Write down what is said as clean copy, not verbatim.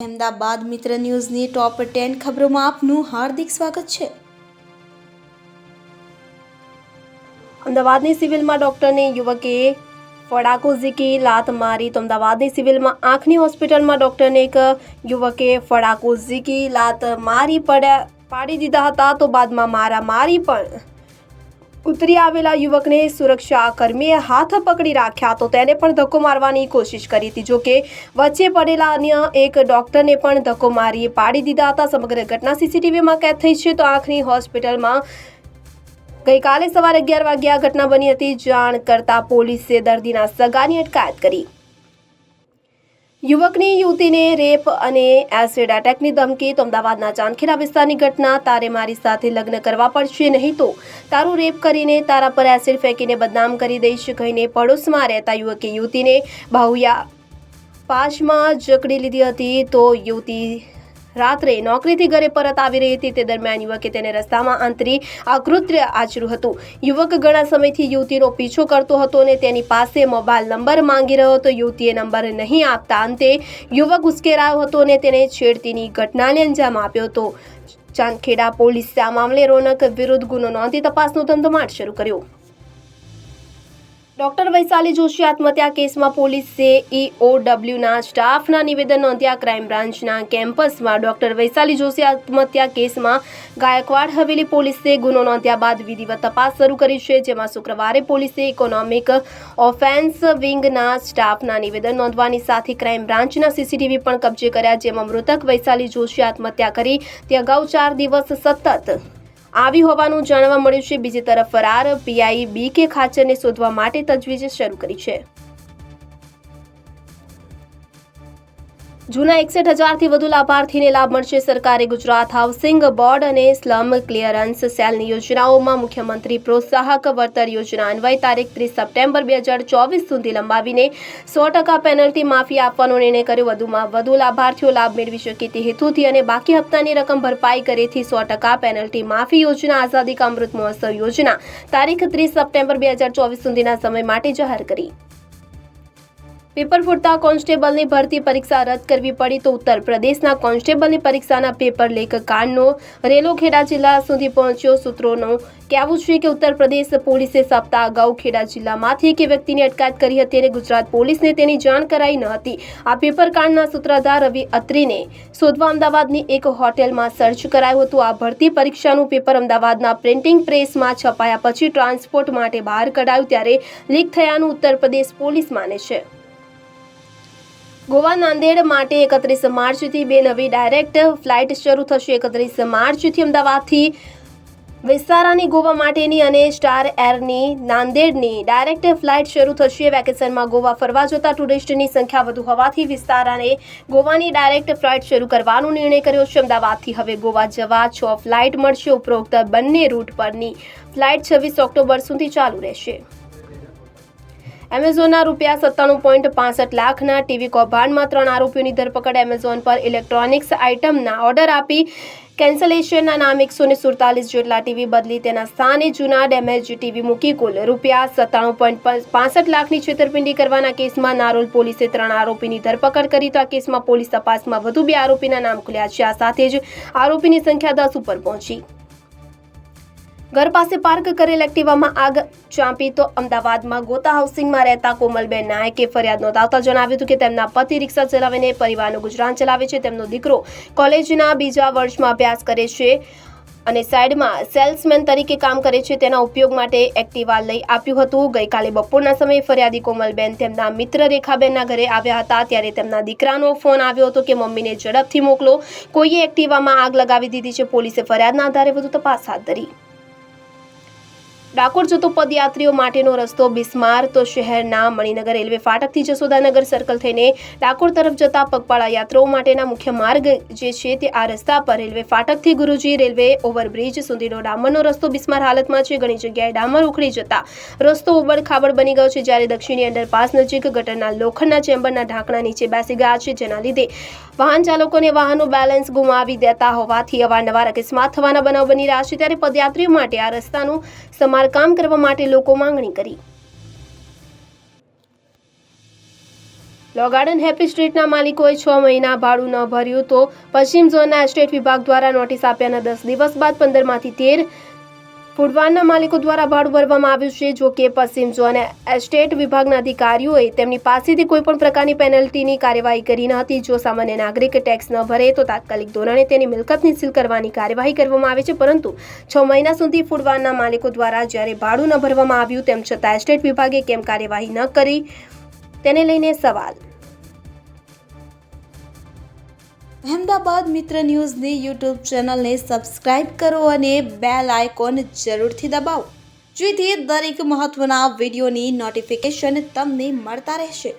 અમદાવાદ મિત્ર ન્યૂઝની ટોપ 10 ખબરોમાં આપનું હાર્દિક સ્વાગત છે। અમદાવાદની સિવિલમાં ડોક્ટરને યુવકે ફડાકો ઝીકી લાત મારી। તો અમદાવાદની સિવિલમાં આંખની હોસ્પિટલમાં ડોક્ટરને એક યુવકે ફડાકો ઝીકી લાત મારી પાડી દીધા હતા। તો બાદમાં મારામારી પણ ઉતરી આવેલા યુવકને સુરક્ષાકર્મીએ હાથ પકડી રાખ્યા તો તેને પણ ધક્કો મારવાની કોશિશ કરી હતી। જો કે વચ્ચે પડેલા અન્ય એક ડોક્ટરને પણ ધક્કો મારી પાડી દીધા હતા। સમગ્ર ઘટના સીસીટીવીમાં કેદ થઈ છે। તો આંખની હોસ્પિટલમાં ગઈકાલે સવારે 11 વાગ્યે આ ઘટના બની હતી। જાણ કરતા પોલીસે દર્દીના સગાની અટકાયત કરી। યુવકની યુવતીને રેપ અને એસિડ એટેકની ધમકી। તો અમદાવાદના ચાંદખેડા વિસ્તારની ઘટના। તારે મારી સાથે લગ્ન કરવા પડશે, નહીં તો તારું રેપ કરીને તારા પર એસિડ ફેંકીને બદનામ કરી દઈશ કહીને પડોશમાં રહેતા યુવકે યુવતીને બાહુયા પાશમાં જકડી લીધી હતી। તો યુવતી રાત્રે નોકરીથી ઘરે પરત આવી રહી હતી। તે દરમિયાન યુવકે તેને રસ્તામાં આંતરી આ કૃત્ય આચર્યું હતું। યુવક ઘણા સમયથી યુવતીનો પીછો કરતો હતો અને તેની પાસે મોબાઈલ નંબર માંગી રહ્યો હતો। યુવતીએ નંબર નહીં આપતા અંતે યુવક ઉશ્કેરાયો હતો અને તેને છેડતીની ઘટનાને અંજામ આપ્યો હતો। ચાંદખેડા પોલીસે આ મામલે રોનક વિરુદ્ધ ગુનો નોંધી તપાસનો ધમધમાટ શરૂ કર્યો। ડોક્ટર વૈશાલી જોશી આત્મહત્યા કેસમાં પોલીસે EOWના સ્ટાફના નિવેદન નોંધ્યા। ક્રાઇમ બ્રાન્ચના કેમ્પસમાં ડોક્ટર વૈશાલી જોશી આત્મહત્યા કેસમાં ગાયકવાડ હવેલી પોલીસે ગુનો નોંધ્યા બાદ વિધિવત તપાસ શરૂ કરી છે। જેમાં શુક્રવારે પોલીસે ઇકોનોમિક ઓફેન્સ વિંગના સ્ટાફના નિવેદન નોંધવાની સાથે ક્રાઇમ બ્રાન્ચના સીસીટીવી પણ કબજે કર્યા। જેમાં મૃતક વૈશાલી જોશી આત્મહત્યા કરી તે અગાઉ 4 દિવસ સતત આવી હોવાનું જાણવા મળ્યું છે। બીજી તરફ ફરાર પીઆઈ BK ખાચરને શોધવા માટે તજવીજ શરૂ કરી છે। જૂના 61,000થી વધુ લાભાર્થીને લાભ મળશે। સરકારે ગુજરાત હાઉસિંગ બોર્ડ અને સ્લમ ક્લિયરન્સ સેલની યોજનાઓમાં મુખ્યમંત્રી પ્રોત્સાહક વળતર યોજના અન્વયે તારીખ 30 સપ્ટેમ્બર 2024 સુધી લંબાવીને 100% પેનલ્ટી માફી આપવાનો નિર્ણય કર્યો। વધુમાં વધુ લાભાર્થીઓ લાભ મેળવી શકે તે હેતુથી અને બાકી હપ્તાની રકમ ભરપાઈ કરેથી 100% પેનલ્ટી માફી યોજના આઝાદી કા અમૃત મહોત્સવ યોજના તારીખ 30 સપ્ટેમ્બર 2024 સુધીના સમય માટે જાહેર કરી। પેપર ફૂટતા કોન્સ્ટેબલની ભરતી પરીક્ષા રદ કરવી પડી। તો ઉત્તર પ્રદેશના કોન્સ્ટેબલની પરીક્ષાના પેપર લીક કાંડનો રેલો ખેડા જિલ્લા સુધી પહોંચ્યો। સૂત્રોનું કહેવું છે કે ઉત્તર પ્રદેશ પોલીસે સપ્તાહ અગાઉ ખેડા જિલ્લામાંથી એક વ્યક્તિની અટકાયત કરી હતી અને ગુજરાત પોલીસને તેની જાણ કરાઈ ન હતી। આ પેપર કાંડના સૂત્રધાર રવિ અત્રીને શોધવા અમદાવાદની એક હોટેલમાં સર્ચ કરાયું હતું। આ ભરતી પરીક્ષાનું પેપર અમદાવાદના પ્રિન્ટિંગ પ્રેસમાં છપાયા પછી ટ્રાન્સપોર્ટ માટે બહાર કઢાયું ત્યારે લીક થયાનું ઉત્તર પ્રદેશ પોલીસ માને છે। ગોવા નાંદેડ માટે 31 માર્ચથી 2 નવી ડાયરેક્ટ ફ્લાઇટ શરૂ થશે। 31 માર્ચથી અમદાવાદથી વિસ્તારાની ગોવા માટેની અને સ્ટાર એરની નાંદેડની ડાયરેક્ટ ફ્લાઇટ શરૂ થશે। વેકેશનમાં ગોવા ફરવા જતા ટુરિસ્ટની સંખ્યા વધુ હોવાથી વિસ્તારાને ગોવાની ડાયરેક્ટ ફ્લાઇટ શરૂ કરવાનો નિર્ણય કર્યો છે। અમદાવાદથી હવે ગોવા જવા 6 ફ્લાઇટ મળશે। ઉપરોક્ત બંને રૂટ પરની ફ્લાઇટ 26 ઓક્ટોબર સુધી ચાલુ રહેશે। એમેઝોનના ₹97.65 લાખના ટીવી કૌભાંડમાં 3 આરોપીઓની ધરપકડ। એમેઝોન પર ઇલેક્ટ્રોનિક્સ આઇટમના ઓર્ડર આપી કેન્સલેશનના નામે 147 જેટલા ટીવી બદલી તેના સ્થાને જૂના ડેમેજ ટીવી મૂકી કુલ ₹97.65 લાખની છેતરપિંડી કરવાના કેસમાં નારોલ પોલીસે 3 આરોપીની ધરપકડ કરી। તો આ કેસમાં પોલીસ તપાસમાં વધુ 2 આરોપીના નામ ખુલ્યા છે। આ સાથે જ આરોપીની સંખ્યા 10 ઉપર પહોંચી। ઘર પાસે પાર્ક કરેલ એક્ટિવામાં આગ ચાંપી। તો અમદાવાદમાં ગોતા હાઉસિંગમાં રહેતા કોમલબેન નાયકે ફરિયાદ નોંધાવતા જણાવ્યું હતું કે તેમના પતિ રિક્ષા ચલાવીને પરિવારનું ગુજરાન ચલાવે છે। તેમનો દીકરો કોલેજના બીજા વર્ષમાં અભ્યાસ કરે છે અને સાઇડમાં સેલ્સમેન તરીકે કામ કરે છે। તેના ઉપયોગ માટે એક્ટિવા લઈ આપ્યું હતું। ગઈકાલે બપોરના સમયે ફરિયાદી કોમલબેન તેમના મિત્ર રેખાબેનના ઘરે આવ્યા હતા ત્યારે તેમના દીકરાનો ફોન આવ્યો હતો કે મમ્મીને ઝડપથી મોકલો, કોઈએ એક્ટિવામાં આગ લગાવી દીધી છે। પોલીસે ફરિયાદના આધારે વધુ તપાસ હાથ ધરી। ડાકોર જતો પદયાત્રીઓ માટેનો રસ્તો બિસ્માર। તો શહેરના મણિનગર રેલવે ફાટકથી જસોદાનગર સર્કલ થઈને ડાકોર તરફ જતા પગપાળા યાત્રાઓ માટેના મુખ્ય માર્ગ જે છે તે આ રસ્તા પર રેલવે ફાટકથી ગુરુજી રેલવે ઓવરબ્રિજ સુધીનો ડામરનો રસ્તો બિસ્માર હાલતમાં છે। ઘણી જગ્યાએ ડામર ઉખડી જતા રસ્તો ઉબડ-ખાબડ બની ગયો છે। જ્યારે દક્ષિણી અંડરપાસ નજીક ગટરના લોખંડના ચેમ્બરના ઢાંકણા નીચે બેસી ગયા છે, જેના લીધે વાહન ચાલકોને વાહનનો બેલેન્સ ગુમાવી દેતા હોવાથી અવારનવાર અકસ્માત થવાના બનાવ બની રહ્યા છે। ત્યારે પદયાત્રીઓ માટે આ રસ્તાનું સમારકામ કરવા માટે લોકો માંગણી કરી। લો ગાર્ડન હેપી સ્ટ્રીટના માલિકોએ 6 મહિના ભાડું ન ભર્યું તો પશ્ચિમ ઝોનના એસ્ટેટ વિભાગ દ્વારા નોટિસ આપ્યાના 10 દિવસ બાદ 15માંથી 13 ફૂડવાનના માલિકો દ્વારા ભાડું ભરવામાં આવ્યું છે. જો કે પશ્ચિમ ઝોન એસ્ટેટ વિભાગના અધિકારીઓએ તેમની પાસેથી કોઈપણ પ્રકારની પેનલ્ટીની કાર્યવાહી કરી ન હતી. જો સામાન્ય નાગરિક ટેક્સ ન ભરે તો તાત્કાલિક ધોરણે તેની મિલકતની સીલ કરવાની કાર્યવાહી કરવામાં આવે છે. પરંતુ 6 મહિના સુધી ફૂડવાનના માલિકો દ્વારા જ્યારે ભાડું ન ભરવામાં આવ્યું તેમ છતાં એસ્ટેટ વિભાગે કેમ કાર્યવાહી ન કરી તેને લઈને સવાલ. અહેમદાબાદ મિત્ર ન્યૂઝની યુટ્યુબ ચેનલને સબસ્ક્રાઇબ કરો અને બેલ આઇકોન જરૂરથી દબાવો, જેથી દરેક મહત્વના વિડીયોની નોટિફિકેશન તમને મળતા રહેશે.